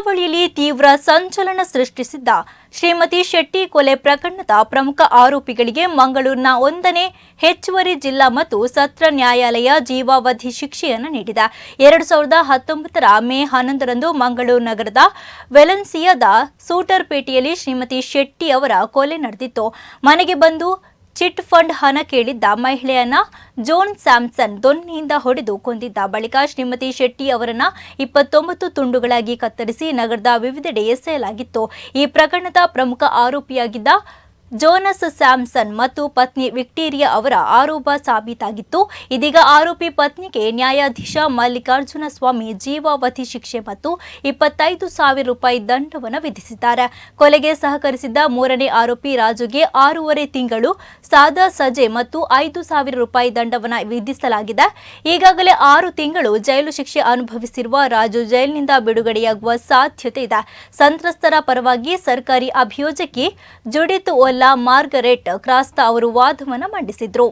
ಕರಾವಳಿಯಲ್ಲಿ ತೀವ್ರ ಸಂಚಲನ ಸೃಷ್ಟಿಸಿದ್ದ ಶ್ರೀಮತಿ ಶೆಟ್ಟಿ ಕೊಲೆ ಪ್ರಕರಣದ ಪ್ರಮುಖ ಆರೋಪಿಗಳಿಗೆ ಮಂಗಳೂರಿನ 1ನೇ ಹೆಚ್ಚುವರಿ ಜಿಲ್ಲಾ ಮತ್ತು ಸತ್ರ ನ್ಯಾಯಾಲಯ ಜೀವಾವಧಿ ಶಿಕ್ಷೆಯನ್ನು ನೀಡಿದೆ. 2019ರ ಮೇ 11ರಂದು ಮಂಗಳೂರು ನಗರದ ವೆಲೆನ್ಸಿಯಾದ ಸೂಟರ್ಪೇಟೆಯಲ್ಲಿ ಶ್ರೀಮತಿ ಶೆಟ್ಟಿ ಅವರ ಕೊಲೆ ನಡೆದಿತ್ತು. ಮನೆಗೆ ಬಂದು ಚಿಟ್ ಫಂಡ್ ಹಣ ಕೇಳಿದ್ದ ಮಹಿಳೆಯನ್ನ ಜೋನ್ ಸ್ಯಾಮ್ಸನ್ ದೊನ್ನಿಯಿಂದ ಹೊಡೆದು ಕೊಂದಿದ್ದ. ಬಳಿಕ ಶ್ರೀಮತಿ ಶೆಟ್ಟಿ ಅವರನ್ನ 29 ತುಂಡುಗಳಾಗಿ ಕತ್ತರಿಸಿ ನಗರದ ವಿವಿಧೆಡೆ ಎಸೆಯಲಾಗಿತ್ತು. ಈ ಪ್ರಕರಣದ ಪ್ರಮುಖ ಆರೋಪಿಯಾಗಿದ್ದ ಜೋನಸ್ ಸ್ಯಾಮ್ಸನ್ ಮತ್ತು ಪತ್ನಿ ವಿಕ್ಟೋರಿಯಾ ಅವರ ಆರೋಪ ಸಾಬೀತಾಗಿತ್ತು. ಇದೀಗ ಆರೋಪಿ ಪತ್ನಿಗೆ ನ್ಯಾಯಾಧೀಶ ಮಲ್ಲಿಕಾರ್ಜುನ ಸ್ವಾಮಿ ಜೀವಾವಧಿ ಶಿಕ್ಷೆ ಮತ್ತು 25,000 ರೂಪಾಯಿ ದಂಡವನ್ನು ವಿಧಿಸಿದ್ದಾರೆ. ಕೊಲೆಗೆ ಸಹಕರಿಸಿದ್ದ 3ನೇ ಆರೋಪಿ ರಾಜುಗೆ 6.5 ತಿಂಗಳು ಸಾದಾ ಸಜೆ ಮತ್ತು 5,000 ರೂಪಾಯಿ ದಂಡವನ್ನು ವಿಧಿಸಲಾಗಿದೆ. ಈಗಾಗಲೇ 6 ತಿಂಗಳು ಜೈಲು ಶಿಕ್ಷೆ ಅನುಭವಿಸಿರುವ ರಾಜು ಜೈಲಿನಿಂದ ಬಿಡುಗಡೆಯಾಗುವ ಸಾಧ್ಯತೆ ಇದೆ. ಸಂತ್ರಸ್ತರ ಪರವಾಗಿ ಸರ್ಕಾರಿ ಅಭಿಯೋಜಕಿ ಜುಡಿತ್ ಒಲ್ಲಾ ಮಾರ್ಗರೆಟ್ ಕ್ರಾಸ್ತಾ ಅವರು ವಾದವನ್ನು ಮಂಡಿಸಿದರು.